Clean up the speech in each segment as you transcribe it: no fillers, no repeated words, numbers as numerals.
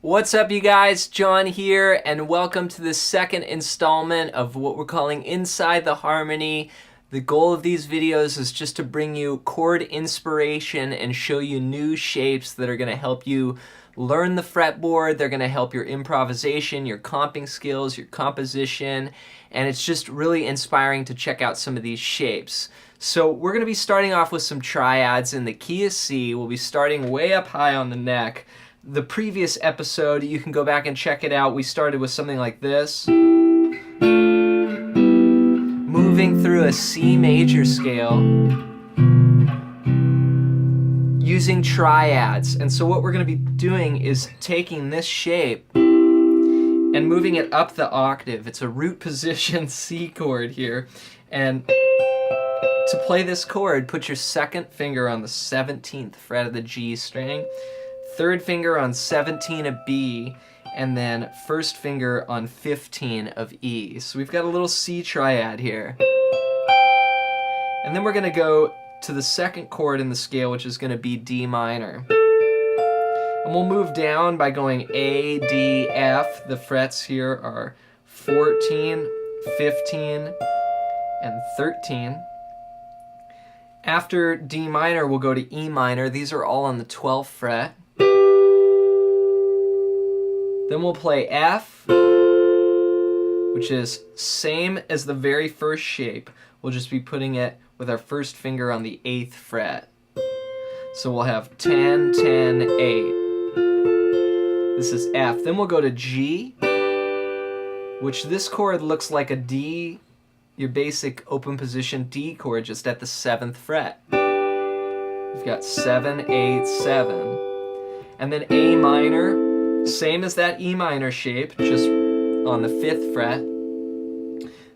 What's up, you guys? Jon here, and welcome to the second installment of what we're calling Inside the Harmony. The goal of these videos is just to bring you chord inspiration and show you new shapes that are going to help you learn the fretboard. They're going to help your improvisation, your comping skills, your composition, and it's just really inspiring to check out some of these shapes. So we're going to be starting off with some triads in the key of C. We'll be starting way up high on the neck. The previous episode, you can go back and check it out. We started with something like this. Moving through a C major scale using triads. And so what we're going to be doing is taking this shape and moving it up the octave. It's a root position C chord here. And to play this chord, put your second finger on the 17th fret of the G string, third finger on 17 of B, and then first finger on 15 of E. So we've got a little C triad here. And then we're going to go to the second chord in the scale, which is going to be D minor. And we'll move down by going A, D, F. The frets here are 14, 15, and 13. After D minor, we'll go to E minor. These are all on the 12th fret. Then we'll play F, which is same as the very first shape. We'll just be putting it with our first finger on the 8th fret. So we'll have 10, 10, 8. This is F. Then we'll go to G, which this chord looks like a D, your basic open position D chord, just at the 7th fret. We've got 7, 8, 7. And then A minor, same as that E minor shape, just on the 5th fret.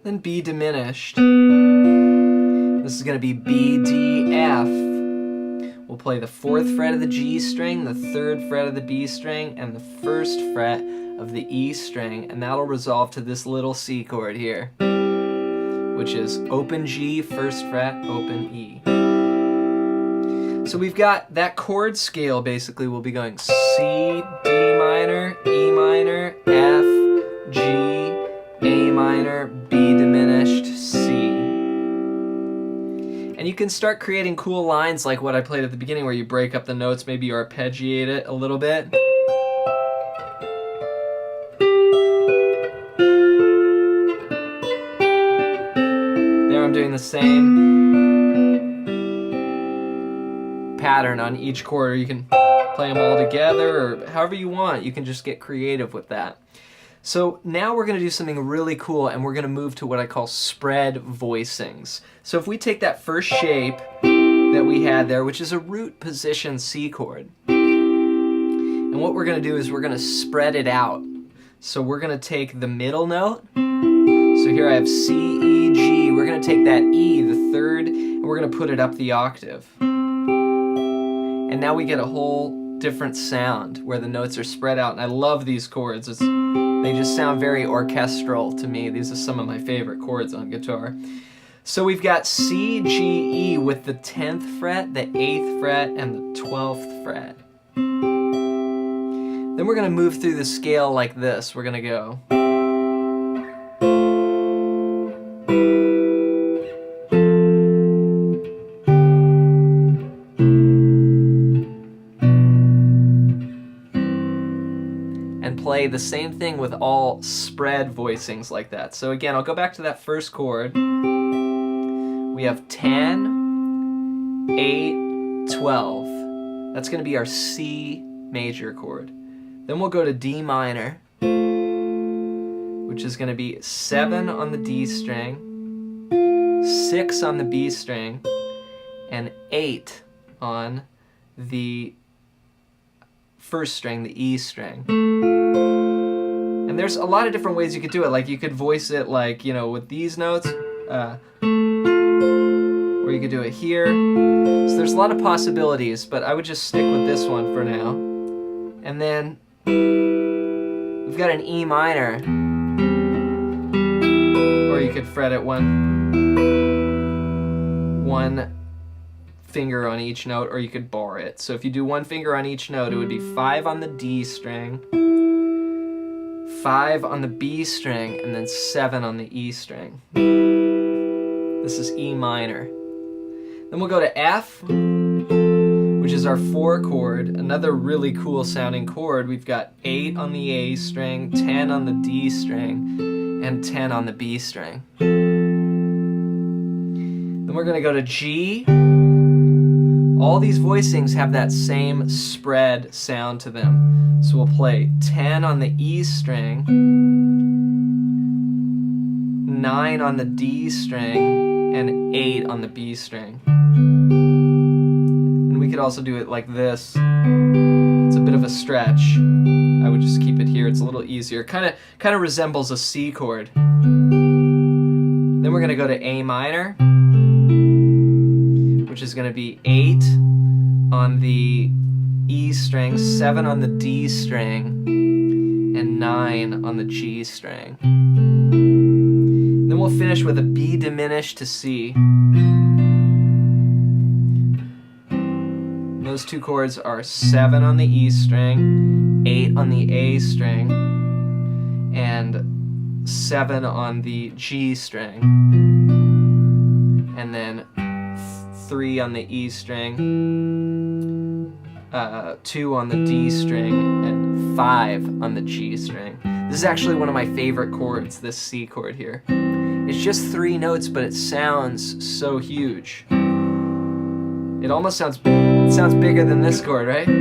Then B diminished. This is going to be B, D, F. We'll play the 4th fret of the G string, the 3rd fret of the B string, and the 1st fret of the E string, and that'll resolve to this little C chord here, which is open G, 1st fret, open E. So we've got that chord scale. Basically we'll be going C, D minor, E minor, F, G, A minor, B diminished, C. And you can start creating cool lines like what I played at the beginning, where you break up the notes, maybe you arpeggiate it a little bit. There I'm doing the same pattern on each chord, or you can play them all together, or however you want. You can just get creative with that. So now we're going to do something really cool, and we're going to move to what I call spread voicings. So if we take that first shape that we had there, which is a root position C chord, and what we're going to do is we're going to spread it out. So we're going to take the middle note. So here I have C, E, G. We're going to take that E, the 3rd, and we're going to put it up the octave. And now we get a whole different sound where the notes are spread out. And I love these chords. They just sound very orchestral to me. These are some of my favorite chords on guitar. So we've got C, G, E with the 10th fret, the 8th fret, and the 12th fret. Then we're going to move through the scale like this. We're going to go. Play the same thing with all spread voicings like that. So again, I'll go back to that first chord. We have 10, 8, 12. That's going to be our C major chord. Then we'll go to D minor, which is going to be 7 on the D string, 6 on the B string, and 8 on the first string, the E string. And there's a lot of different ways you could do it. Like you could voice it like, you know, with these notes, or you could do it here. So there's a lot of possibilities, but I would just stick with this one for now. And then we've got an E minor, or you could fret it one finger on each note, or you could bar it. So if you do one finger on each note, it would be 5 on the D string, 5 on the B string, and then 7 on the E string. This is E minor. Then we'll go to F, which is our 4 chord, another really cool sounding chord. We've got 8 on the A string, 10 on the D string, and 10 on the B string. Then we're going to go to G. All these voicings have that same spread sound to them. So we'll play 10 on the E string, 9 on the D string, and 8 on the B string. And we could also do it like this. It's a bit of a stretch. I would just keep it here. It's a little easier. Kind of resembles a C chord. Then we're going to go to A minor, which is going to be 8 on the E string, 7 on the D string, and 9 on the G string. Then we'll finish with a B diminished to C. Those 2 chords are 7 on the E string, 8 on the A string, and 7 on the G string. And then 3 on the E string, 2 on the D string, and 5 on the G string. This is actually one of my favorite chords, this C chord here. It's just 3 notes, but it sounds so huge. It almost sounds bigger than this chord, right? I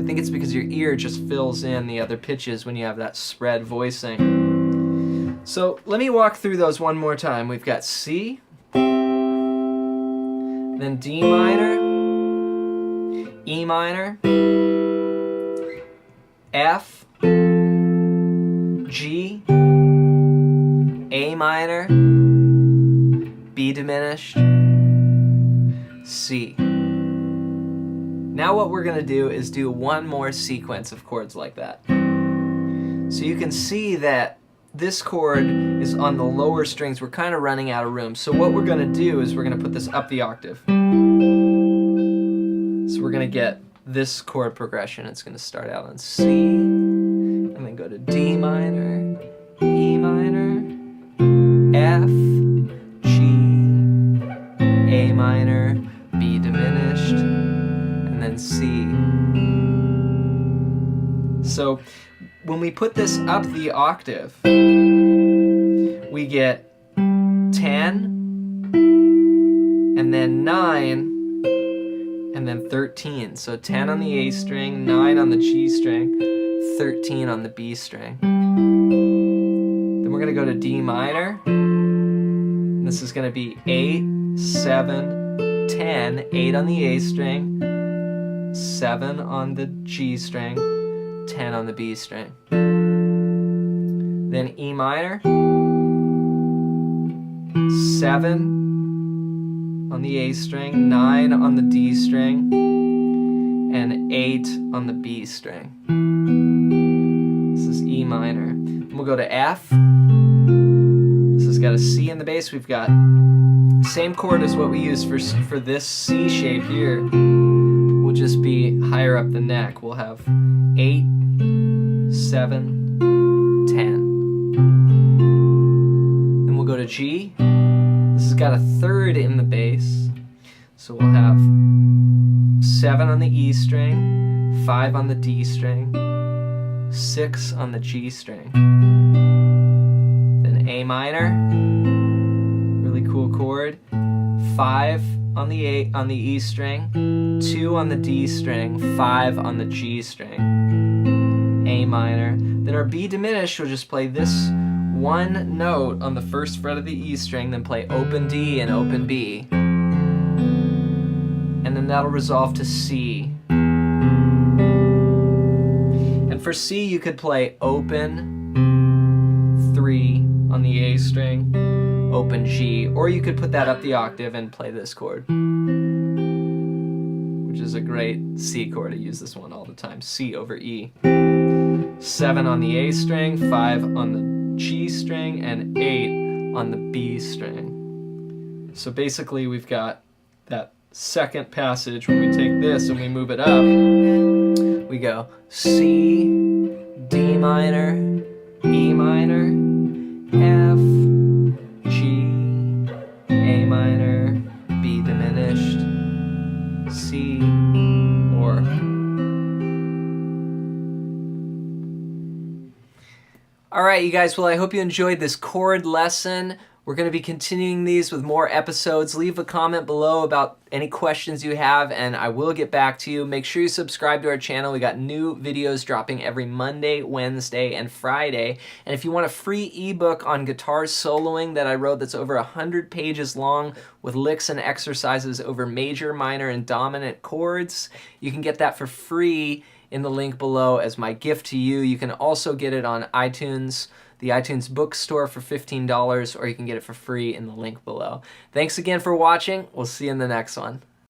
think it's because your ear just fills in the other pitches when you have that spread voicing. So let me walk through those one more time. We've got C, then D minor, E minor, F, G, A minor, B diminished, C. Now what we're going to do is do one more sequence of chords like that. So you can see that this chord is on the lower strings. We're kind of running out of room. So what we're going to do is we're going to put this up the octave. So we're going to get this chord progression. It's going to start out on C, and then go to D minor, E minor, F, G, A minor, B diminished, and then C. So when we put this up the octave, we get 10, and then 9, and then 13. So 10 on the A string, 9 on the G string, 13 on the B string. Then we're going to go to D minor. And this is going to be 8, 7, 10, 8 on the A string, 7 on the G string, 10 on the B string. Then E minor, 7 on the A string, 9 on the D string, and 8 on the B string. This is E minor. And we'll go to F. This has got a C in the bass. We've got the same chord as what we use for this C shape here. Will just be higher up the neck. We'll have 8, 7, 10. Then we'll go to G. This has got a third in the bass. So we'll have 7 on the E string, 5 on the D string, 6 on the G string. Then A minor, really cool chord, 5 on the E string, 2 on the D string, 5 on the G string, A minor. Then our B diminished will just play this one note on the first fret of the E string, then play open D and open B. And then that'll resolve to C. And for C, you could play open 3 on the A string, open G, or you could put that up the octave and play this chord, which is a great C chord. I use this one all the time, C over E. 7 on the A string, 5 on the G string, and 8 on the B string. So basically we've got that second passage. When we take this and we move it up, we go C, D A minor, E minor, F, G, A minor, B diminished, C, or. All right, you guys, well, I hope you enjoyed this chord lesson. We're going to be continuing these with more episodes. Leave a comment below about any questions you have, and I will get back to you. Make sure you subscribe to our channel. We got new videos dropping every Monday, Wednesday, and Friday. And if you want a free ebook on guitar soloing that I wrote that's over 100 pages long with licks and exercises over major, minor, and dominant chords, you can get that for free in the link below as my gift to you. You can also get it on iTunes, the iTunes bookstore for $15, or you can get it for free in the link below. Thanks again for watching. We'll see you in the next one.